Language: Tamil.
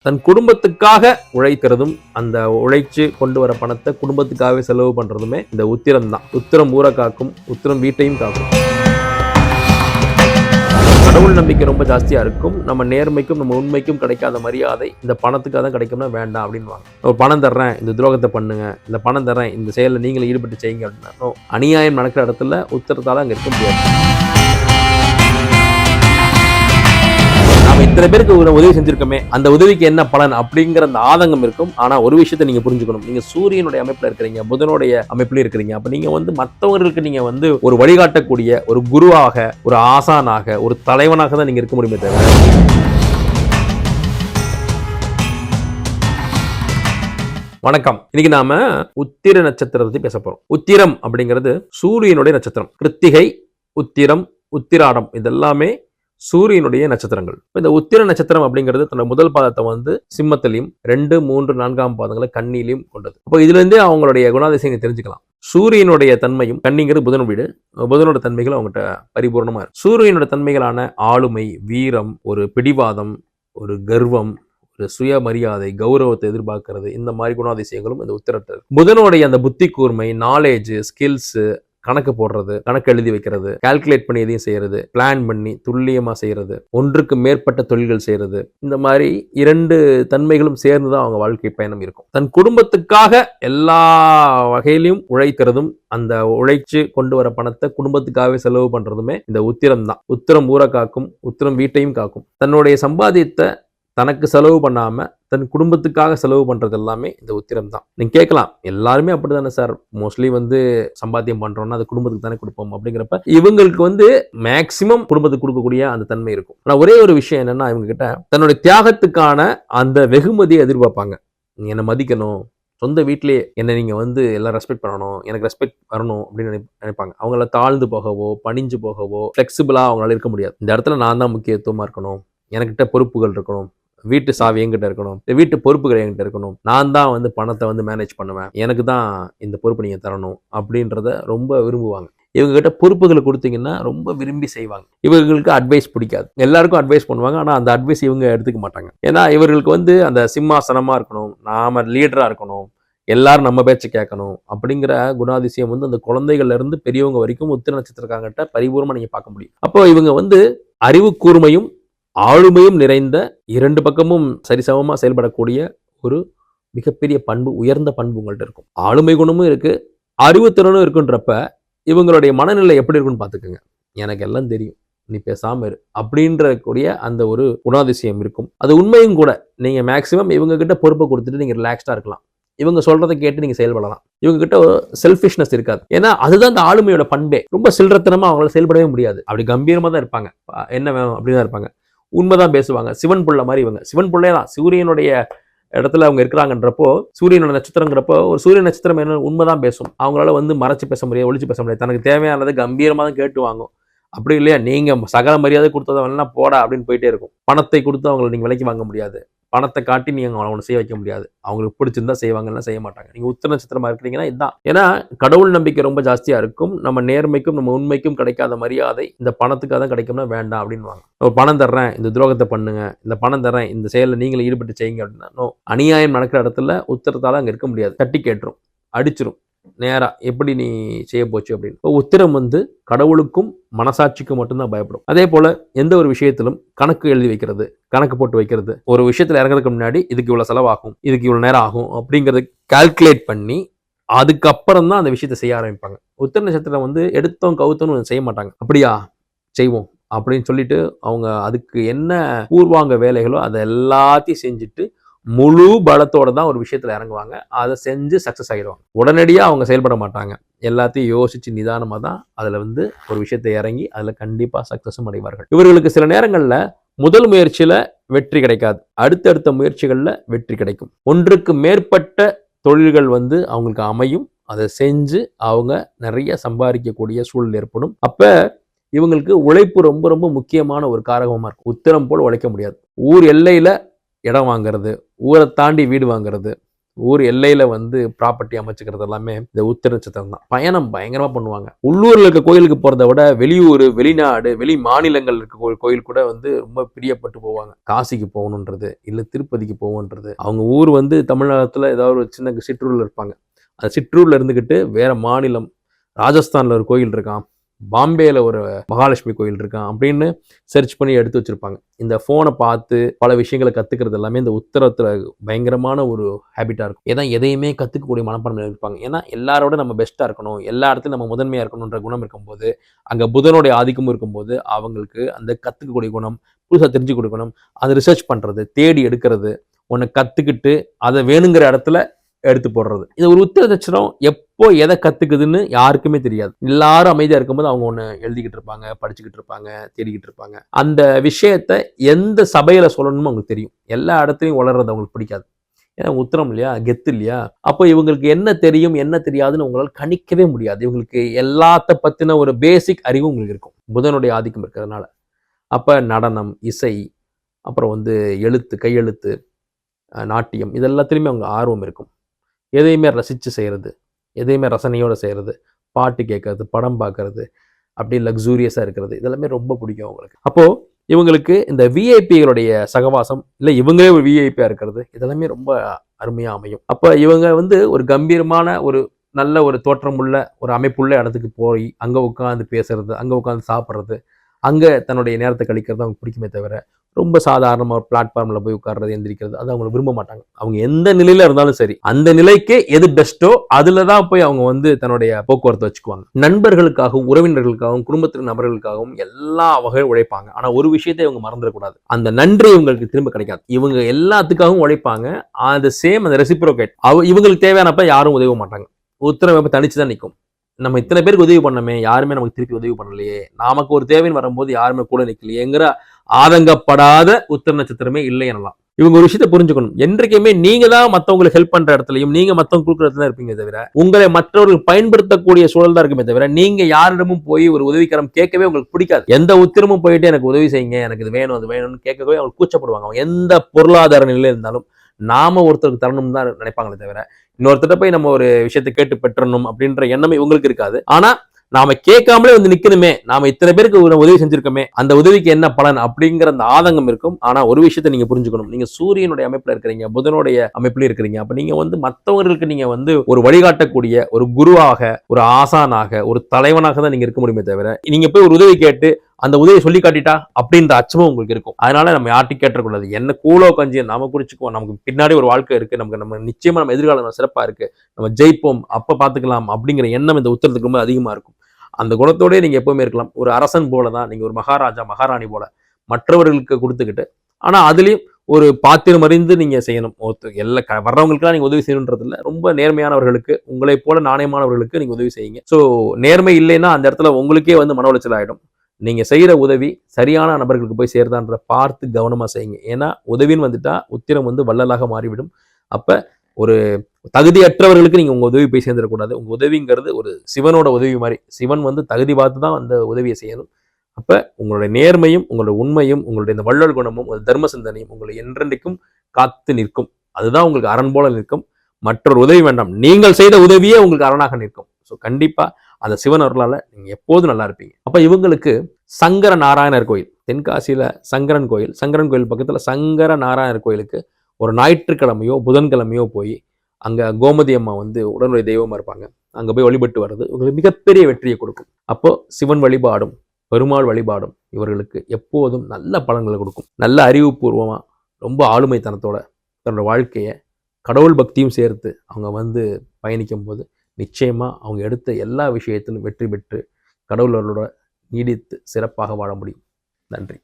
தன் குடும்பத்துக்காக உழைக்கிறதும் அந்த உழைச்சு கொண்டு வர பணத்தை குடும்பத்துக்காகவே செலவு பண்றதுமே இந்த உத்திரம் தான். உத்திரம் ஊரை காக்கும், உத்திரம் வீட்டையும் காக்கும். கடவுள் நம்பிக்கை ரொம்ப ஜாஸ்தியா இருக்கும். நம்ம நேர்மைக்கும் நம்ம உண்மைக்கும் கிடைக்காத மரியாதை இந்த பணத்துக்காக தான் கிடைக்கும்னா வேண்டாம் அப்படின்வாங்க. ஒரு பணம் தர்றேன், இந்த துரோகத்தை பண்ணுங்க, இந்த பணம் தர்றேன், இந்த செயலில் நீங்களும் ஈடுபட்டு செய்யுங்க அப்படின்னா அநியாயம் நடக்கிற இடத்துல உத்திரத்தால அங்க இருக்க முடியாது. இத்தனை பேருக்கு ஒரு உதவி செஞ்சிருக்கோமே, அந்த உதவிக்கு என்ன பலன் அப்படிங்கிற அந்த ஆதங்கம் இருக்கும். ஆனா ஒரு விஷயத்தை நீங்க புரிஞ்சுக்கணும், நீங்க சூரியனுடைய அமைப்புல இருக்கிறீங்க, புதனுடைய அமைப்புல இருக்கிறீங்க. அப்ப நீங்க மற்றவர்களுக்கு நீங்க ஒரு வழிகாட்டக்கூடிய ஒரு குருவாக, ஒரு ஆசானாக, ஒரு தலைவனாக தான் நீங்க இருக்க முடியுமே தவிர. வணக்கம். இன்னைக்கு நாம உத்திர நட்சத்திரத்தை பேச போறோம். உத்திரம் அப்படிங்கிறது சூரியனுடைய நட்சத்திரம். கிருத்திகை, உத்திரம், உத்திராடம் இதெல்லாமே சூரியனுடைய நட்சத்திரங்கள். இந்த உத்திர நட்சத்திரம் அப்படிங்கிறது தன்னோட முதல் பாதத்தை சிம்மத்திலையும் 2, 3, 4ஆம் பாதங்களை கன்னியிலையும் கொண்டது. அப்போ இதுல இருந்தே அவங்களுடைய குணாதிசயங்களை தெரிஞ்சுக்கலாம். சூரியனுடைய தன்மையும், கன்னிங்கிறது புதன் வீடு, புதனோட தன்மைகள் அவங்ககிட்ட பரிபூர்ணமா இருக்கும். சூரியனோட தன்மைகளான ஆளுமை, வீரம், ஒரு பிடிவாதம், ஒரு கர்வம், ஒரு சுயமரியாதை, கௌரவத்தை எதிர்பார்க்கிறது, இந்த மாதிரி குணாதிசயங்களும் இந்த உத்திரத்தில். புதனுடைய அந்த புத்தி கூர்மை, நாலேஜ், ஸ்கில்ஸ், கணக்கு போடுறது, கணக்கு எழுதி வைக்கிறது, கால்குலேட் பண்ணி எதையும் செய்யறது, பிளான் பண்ணி துல்லியமா செய்யறது, ஒன்றுக்கு மேற்பட்ட தொழில்கள் செய்யறது, இந்த மாதிரி 2 தன்மைகளும் சேர்ந்துதான் அவங்க வாழ்க்கை பயணம் இருக்கும். தன் குடும்பத்துக்காக எல்லா வகையிலும் உழைக்கிறதும் அந்த உழைச்சு கொண்டு வர பணத்தை குடும்பத்துக்காகவே செலவு பண்றதுமே இந்த உத்திரம் தான். உத்திரம் ஊரை காக்கும், உத்திரம் வீட்டையும் காக்கும். தன்னுடைய சம்பாதியத்தை தனக்கு செலவு பண்ணாம தன் குடும்பத்துக்காக செலவு பண்றது எல்லாமே இந்த உத்திரம் தான். நீங்க கேட்கலாம், எல்லாருமே அப்படித்தானே சார், மோஸ்ட்லி சம்பாத்தியம் பண்றோம்னா அது குடும்பத்துக்கு தானே கொடுப்போம் அப்படிங்கிறப்ப இவங்களுக்கு மேக்சிமம் குடும்பத்துக்கு கொடுக்கக்கூடிய அந்த தன்மை இருக்கும். ஆனா ஒரே ஒரு விஷயம் என்னன்னா, இவங்க கிட்ட தன்னுடைய தியாகத்துக்கான அந்த வெகுமதியை எதிர்பார்ப்பாங்க. நீங்க என்ன மதிக்கணும், சொந்த வீட்டிலேயே என்ன நீங்க எல்லாம் ரெஸ்பெக்ட் பண்ணணும், எனக்கு ரெஸ்பெக்ட் வரணும் அப்படின்னு நினைப்பாங்க. அவங்கள தாழ்ந்து போகவோ, பணிஞ்சு போகவோ, ஃபிளெக்சிபிளா அவங்களால இருக்க முடியாது. இந்த இடத்துல நான் தான் முக்கியத்துவமா இருக்கணும், எனக்கிட்ட பொறுப்புகள் இருக்கணும், வீட்டு சாவி என்கிட்ட இருக்கணும், வீட்டு பொறுப்புகள் என்கிட்ட இருக்கணும், நான் தான் பணத்தை மேனேஜ் பண்ணுவேன், எனக்கு தான் இந்த பொறுப்பு நீங்க தரணும் அப்படின்றத ரொம்ப விரும்புவாங்க. இவங்க கிட்ட பொறுப்புகளை கொடுத்தீங்கன்னா ரொம்ப விரும்பி செய்வாங்க. இவர்களுக்கு அட்வைஸ் பிடிக்காது. எல்லாருக்கும் அட்வைஸ் பண்ணுவாங்க, ஆனா அந்த அட்வைஸ் இவங்க எடுத்துக்க மாட்டாங்க. ஏன்னா இவர்களுக்கு அந்த சிம்மாசனமா இருக்கணும், நாம லீடரா இருக்கணும், எல்லாரும் நம்ம பேச்சு கேட்கணும் அப்படிங்கிற குணாதிசயம் அந்த குழந்தைகள்ல இருந்து பெரியவங்க வரைக்கும் உத்திர நட்சத்திரக்காரங்கிட்ட பரிபூர்ணமா நீங்க பார்க்க முடியும். அப்போ இவங்க அறிவு கூர்மையும் ஆளுமையும் நிறைந்த, 2 பக்கமும் சரிசமமா செயல்படக்கூடிய ஒரு மிகப்பெரிய பண்பு, உயர்ந்த பண்பு உங்கள்ட்ட இருக்கும். ஆளுமை குணமும் இருக்கு, அறிவுத்திறனும் இருக்குன்றப்ப இவங்களுடைய மனநிலை எப்படி இருக்குன்னு பார்த்துக்கோங்க. எனக்கு எல்லாம் தெரியும், நீ பேசாம இரு அப்படின்ற கூடிய அந்த ஒரு குணாதிசயம் இருக்கும். அது உண்மையும் கூட. நீங்க மேக்சிமம் இவங்க கிட்ட பொறுப்பை கொடுத்துட்டு நீங்க ரிலாக்ஸ்டா இருக்கலாம். இவங்க சொல்றதை கேட்டு நீங்க செயல்படலாம். இவங்க கிட்ட செல்ஃபிஷ்னஸ் இருக்காது. ஏன்னா அதுதான் அந்த ஆளுமையோட பண்பே. ரொம்ப சில்லறத்தனமா அவங்களால செயல்படவே முடியாது. அப்படி கம்பீரமா தான் இருப்பாங்க, என்ன வேணும் அப்படிதான் இருப்பாங்க, உண்மைதான் பேசுவாங்க. சிவன் புள்ள மாதிரி இவங்க. சிவன் புள்ளே தான் சூரியனுடைய இடத்துல அவங்க இருக்கிறாங்கன்றப்போ, சூரியனோட நட்சத்திரங்கிறப்போ ஒரு சூரிய நட்சத்திரம் என்ன உண்மைதான் பேசும். அவங்களால மறைச்சு பேச முடியாது, ஒளிச்சு பேச முடியாது. தனக்கு தேவையானதை கம்பீரமா தான் கேட்டு வாங்கும். அப்படி இல்லையா, நீங்க சகல மரியாதை கொடுத்ததெல்லாம் போடா அப்படின்னு போயிட்டே இருக்கும். பணத்தை கொடுத்து அவங்களை நீங்க விலைக்கு வாங்க முடியாது, பணத்தை காட்டி நீங்க அவங்களை செய்ய வைக்க முடியாது. அவங்களுக்கு பிடிச்சிருந்தா செய்வாங்கன்னா செய்ய மாட்டாங்க. நீங்க உத்திர நட்சத்திரமா இருக்கிறீங்கன்னா இதுதான். ஏன்னா கடவுள் நம்பிக்கை ரொம்ப ஜாஸ்தியா இருக்கும். நம்ம நேர்மைக்கும் நம்ம உண்மைக்கும் கிடைக்காத மரியாதை இந்த பணத்துக்காக தான் கிடைக்கும்னா வேண்டாம் அப்படின்வாங்க. ஒரு பணம் தர்றேன், இந்த துரோகத்தை பண்ணுங்க, இந்த பணம் தர்றேன், இந்த செயலில் நீங்களும் ஈடுபட்டு செய்யுங்க அப்படின்னா அநியாயம் நடக்கிற இடத்துல உத்திரத்தால அங்க இருக்க முடியாது. தட்டி கேட்டுரும், அடிச்சிரும் நேரா, எப்படி நீ செய்ய போச்சு அப்படின்னு. உத்திரம் கடவுளுக்கும் மனசாட்சிக்கும் மட்டும்தான் பயப்படும். அதே போல எந்த ஒரு விஷயத்திலும் கணக்கு எழுதி வைக்கிறது, கணக்கு போட்டு வைக்கிறது, ஒரு விஷயத்துல இறங்குறதுக்கு முன்னாடி இதுக்கு இவ்வளவு செலவாகும், இதுக்கு இவ்வளவு நேரம் ஆகும் அப்படிங்கறத கால்குலேட் பண்ணி அதுக்கப்புறம் தான் அந்த விஷயத்தை செய்ய ஆரம்பிப்பாங்க. உத்திர நட்சத்திரம் எடுத்தோம் கவுத்தோன்னு செய்ய மாட்டாங்க. அப்படியா செய்வோம் அப்படின்னு சொல்லிட்டு அவங்க அதுக்கு என்ன பூர்வாங்க வேலைகளோ அதை எல்லாத்தையும் செஞ்சுட்டு முழு பலத்தோட தான் ஒரு விஷயத்துல இறங்குவாங்க. அதை செஞ்சு சக்சஸ் ஆகிடுவாங்க. உடனடியா அவங்க செயல்பட மாட்டாங்க. எல்லாத்தையும் யோசிச்சு நிதானமா தான் அதுல ஒரு விஷயத்தை இறங்கி அதுல கண்டிப்பா சக்சஸும் அடைவார்கள். இவர்களுக்கு சில நேரங்கள்ல முதல் முயற்சியில வெற்றி கிடைக்காது, அடுத்தடுத்த முயற்சிகள்ல வெற்றி கிடைக்கும். ஒன்றுக்கு மேற்பட்ட தொழில்கள் அவங்களுக்கு அமையும். அதை செஞ்சு அவங்க நிறைய சம்பாதிக்கக்கூடிய சூழல் ஏற்படும். அப்ப இவங்களுக்கு உழைப்பு ரொம்ப ரொம்ப முக்கியமான ஒரு காரகமா இருக்கும். உத்திரம் போல் உழைக்க முடியாது. ஊர் எல்லையில இடம் வாங்குறது, ஊரை தாண்டி வீடு வாங்குறது, ஊர் எல்லையில வந்து ப்ராப்பர்ட்டி அமைச்சுக்கிறது எல்லாமே இந்த உத்திர நட்சத்திரம் தான். பயணம் பயங்கரமா பண்ணுவாங்க. உள்ளூர்ல இருக்க கோயிலுக்கு போறதை விட வெளியூர், வெளிநாடு, வெளி மாநிலங்கள் இருக்க கோயில் கூட வந்து ரொம்ப பிரியப்பட்டு போவாங்க. காசிக்கு போகணுன்றது, இல்ல திருப்பதிக்கு போகணுன்றது. அவங்க ஊர் வந்து தமிழ்நாட்டுல ஏதாவது ஒரு சின்ன சிற்றூர்ல இருப்பாங்க. அந்த சிற்றூர்ல இருந்துகிட்டு வேற மாநிலம், ராஜஸ்தான்ல ஒரு கோயில் இருக்கான், பாம்பேல ஒரு மகாலட்சுமி கோயில் இருக்கான் அப்படின்னு சர்ச் பண்ணி எடுத்து வச்சிருப்பாங்க. இந்த போனை பார்த்து பல விஷயங்களை கத்துக்கிறது எல்லாமே இந்த உத்தரத்துல பயங்கரமான ஒரு ஹேபிட்டா இருக்கும். ஏன்னா எதையுமே கத்துக்கக்கூடிய மனப்பான்மை இருப்பாங்க. ஏன்னா எல்லாரோட நம்ம பெஸ்டா இருக்கணும், எல்லா இடத்துலையும் நம்ம முதன்மையா இருக்கணும்ன்ற குணம் இருக்கும்போது, அங்க புதனுடைய ஆதிக்கமும் இருக்கும்போது அவங்களுக்கு அந்த கத்துக்கக்கூடிய குணம், புதுசாக தெரிஞ்சுக்கூடிய குணம், அதை ரிசர்ச் பண்றது, தேடி எடுக்கிறது, ஒன்னு கத்துக்கிட்டு அதை வேணுங்கிற இடத்துல எடுத்து போடுறது. இது ஒரு உத்திர நட்சத்திரம் எப்போ எதை கத்துக்குதுன்னு யாருக்குமே தெரியாது. எல்லாரும் அமைதியா இருக்கும்போது அவங்க ஒண்ணு எழுதிக்கிட்டு இருப்பாங்க, படிச்சுக்கிட்டு இருப்பாங்க, தேடிக்கிட்டு இருப்பாங்க. அந்த விஷயத்த எந்த சபையில சொல்லணுமோ அவங்களுக்கு தெரியும். எல்லா இடத்துலையும் வளர்றது அவங்களுக்கு பிடிக்காது. ஏன்னா உத்திரம் இல்லையா, கெத்து இல்லையா. அப்போ இவங்களுக்கு என்ன தெரியும் என்ன தெரியாதுன்னு உங்களால் கணிக்கவே முடியாது. இவங்களுக்கு எல்லாத்த பத்தின ஒரு பேசிக் அறிவு உங்களுக்கு இருக்கும், புதனுடைய ஆதிக்கம் இருக்கிறதுனால. அப்ப நடனம், இசை, அப்புறம் வந்து எழுத்து, கையெழுத்து, நாட்டியம், இது எல்லாத்துலேயுமே அவங்க ஆர்வம் இருக்கும். எதையுமே ரசித்து செய்கிறது, எதையுமே ரசனையோடு செய்கிறது, பாட்டு கேட்கறது, படம் பார்க்கறது, அப்படியே லக்ஸூரியஸாக இருக்கிறது, இதெல்லாமே ரொம்ப பிடிக்கும் அவங்களுக்கு. அப்போது இவங்களுக்கு இந்த விஐபிகளுடைய சகவாசம், இல்லை இவங்களே ஒரு விஐபியாக இருக்கிறது, இதெல்லாமே ரொம்ப அருமையாக அமையும். அப்போ இவங்க வந்து ஒரு கம்பீரமான ஒரு நல்ல ஒரு தோற்றமுள்ள ஒரு அமைப்புள்ள இடத்துக்கு போய் அங்கே உட்காந்து பேசுறது, அங்கே உட்காந்து சாப்பிட்றது, அங்கே தன்னுடைய நேரத்தை கழிக்கிறது அவங்க பிடிக்குமே தவிர, ரொம்ப சாதாரணமாக ஒரு பிளாட்ஃபார்மில் போய் உட்கார்றது, எந்திரிக்கிறது, அது அவங்க விரும்ப மாட்டாங்க. அவங்க எந்த நிலையில இருந்தாலும் சரி, அந்த நிலைக்கு எது பெஸ்ட்டோ அதுல தான் போய் அவங்க வந்து தன்னுடைய போக்குவரத்து வச்சுக்குவாங்க. நண்பர்களுக்காகவும், உறவினர்களுக்காகவும், குடும்பத்தின் நபர்களுக்காகவும் எல்லா வகையும் உழைப்பாங்க. ஆனா ஒரு விஷயத்தை இவங்க மறந்துடக்கூடாது, அந்த நன்றி இவங்களுக்கு திரும்ப கிடைக்காது. இவங்க எல்லாத்துக்காகவும் உழைப்பாங்க. அந்த சேம் அந்த ரெசிப்ரோகேட் இவங்களுக்கு தேவையானப்ப யாரும் உதவ மாட்டாங்க. உத்தரவு தனிச்சுதான் நிற்கும். நம்ம இத்தனை பேருக்கு உதவி பண்ணமே, யாருமே நமக்கு திருப்பி உதவி பண்ணலையே, நமக்கு ஒரு தேவைன்னு வரும்போது யாருமே கூட நிற்கலையேங்கிற ஆதங்கப்படாத உத்திர நட்சத்திரமே இல்லை எனலாம். இவங்க ஒரு விஷயத்தை புரிஞ்சுக்கணும். என்றைக்குமே நீங்க தான் மற்றவங்களுக்கு ஹெல்ப் பண்ற இடத்துலையும், நீங்க மற்றவங்க கொடுக்கறதுல இருப்பீங்க தவிர, உங்களை மற்றவர்கள் பயன்படுத்தக்கூடிய சூழல் தான் இருக்குமே தவிர, நீங்க யாரிடமும் போய் ஒரு உதவிக்கரம் கேட்கவே உங்களுக்கு பிடிக்காது. எந்த உத்திரமும் போயிட்டு எனக்கு உதவி செய்யுங்க, எனக்கு இது வேணும் அது வேணும்னு கேட்கவே அவங்க கூச்சப்படுவாங்க. அவங்க எந்த பொருளாதார நிலையில இருந்தாலும் நாம ஒருத்தருக்கு தரணும் தான் நினைப்பாங்களே தவிர, இன்னொருத்தட்ட போய் நம்ம ஒரு விஷயத்தை கேட்டு பெற்றணும் அப்படின்ற எண்ணமே இவங்களுக்கு இருக்காது. ஆனா நாம கேட்காமலே வந்து நிக்கணுமே, நாம இத்தனை பேருக்கு உதவி செஞ்சிருக்கோமே, அந்த உதவிக்கு என்ன பலன் அப்படிங்கிற அந்த ஆதங்கம் இருக்கும். ஆனா ஒரு விஷயத்தை நீங்க புரிஞ்சுக்கணும், நீங்க சூரியனுடைய அமைப்புல இருக்கிறீங்க, புதனுடைய அமைப்புல இருக்கிறீங்க. அப்ப நீங்க வந்து மற்றவர்களுக்கு நீங்க வந்து ஒரு வழிகாட்டக்கூடிய ஒரு குருவாக, ஒரு ஆசானாக, ஒரு தலைவனாக தான் நீங்க இருக்க முடியுமே தவிர, நீங்க போய் ஒரு உதவி கேட்டு அந்த உதவி சொல்லி காட்டிட்டா அப்படின்ற அச்சமும் உங்களுக்கு இருக்கும். அதனால நம்ம யார்ட்டையும் கேட்டக்கூடாது. என்ன கூலோ கஞ்சி நாம குடிச்சுக்குவோம், நமக்கு பின்னாடி ஒரு வாழ்க்கை இருக்கு, நமக்கு நம்ம நிச்சயமா நம்ம எதிர்காலம் சிறப்பா இருக்கு, நம்ம ஜெயிப்போம், அப்ப பாத்துக்கலாம் அப்படிங்கிற எண்ணம் இந்த உத்தரத்துக்கு ரொம்ப அதிகமா இருக்கும். அந்த குணத்தோடய நீங்க எப்பவுமே இருக்கலாம். ஒரு அரசன் போல தான், நீங்க ஒரு மகாராஜா மகாராணி போல மற்றவர்களுக்கு கொடுத்துக்கிட்டு, ஆனா அதுலயும் ஒரு பாத்திரம் அறிந்து நீங்க செய்யணும். எல்லா வர்றவங்களுக்குலாம் நீங்க உதவி செய்யணுன்றது இல்லை, ரொம்ப நேர்மையானவர்களுக்கு, உங்களை போல நாணயமானவர்களுக்கு நீங்க உதவி செய்யுங்க. ஸோ நேர்மை இல்லைன்னா அந்த இடத்துல உங்களுக்கே வந்து மன உளைச்சல் ஆயிடும். நீங்க செய்யற உதவி சரியான நபர்களுக்கு போய் சேருதான்றத பார்த்து கவனமா செய்யுங்க. ஏன்னா உதவின்னு வந்துட்டா உத்திரம் வந்து வள்ளலாக மாறிவிடும். அப்ப ஒரு தகுதியற்றவர்களுக்கு நீங்க உங்க உதவி போய் சேர்ந்துடக்கூடாது. உங்க உதவிங்கிறது ஒரு சிவனோட உதவி மாதிரி. சிவன் வந்து தகுதி பார்த்து தான் அந்த உதவியை செய்யணும். அப்ப உங்களுடைய நேர்மையும், உங்களுடைய உண்மையும், உங்களுடைய இந்த வள்ளல் குணமும், ஒரு தர்ம சிந்தனையும் உங்களை என்றென்றைக்கும் காத்து நிற்கும். அதுதான் உங்களுக்கு அரண் போல நிற்கும். மற்றொரு உதவி வேண்டாம், நீங்கள் செய்த உதவியே உங்களுக்கு அரணாக நிற்கும். ஸோ கண்டிப்பா அந்த சிவன் அருளால நீங்க எப்போதும் நல்லா இருப்பீங்க. அப்ப இவங்களுக்கு சங்கர நாராயணர் கோயில், தென்காசியில சங்கரன் கோயில், சங்கரன் கோயில் பக்கத்துல சங்கர நாராயணர் கோயிலுக்கு ஒரு ஞாயிற்றுக்கிழமையோ புதன்கிழமையோ போய் அங்க கோமதி அம்மா வந்து உடனுடைய தெய்வமா இருப்பாங்க, அங்க போய் வழிபட்டு வர்றது உங்களுக்கு மிகப்பெரிய வெற்றியை கொடுக்கும். அப்போ சிவன் வழிபாடும் பெருமாள் வழிபாடும் இவர்களுக்கு எப்போதும் நல்ல பலன்களை கொடுக்கும். நல்ல அறிவுபூர்வமா, ரொம்ப ஆளுமைத்தனத்தோட தன்னோட வாழ்க்கையை கடவுள் பக்தியும் சேர்த்து அவங்க வந்து பயணிக்கும் போது நிச்சயமா அவங்க எடுத்த எல்லா விஷயத்திலும் வெற்றி பெற்று கடவுளோட நீடித்து சிறப்பாக வாழ முடியும். நன்றி.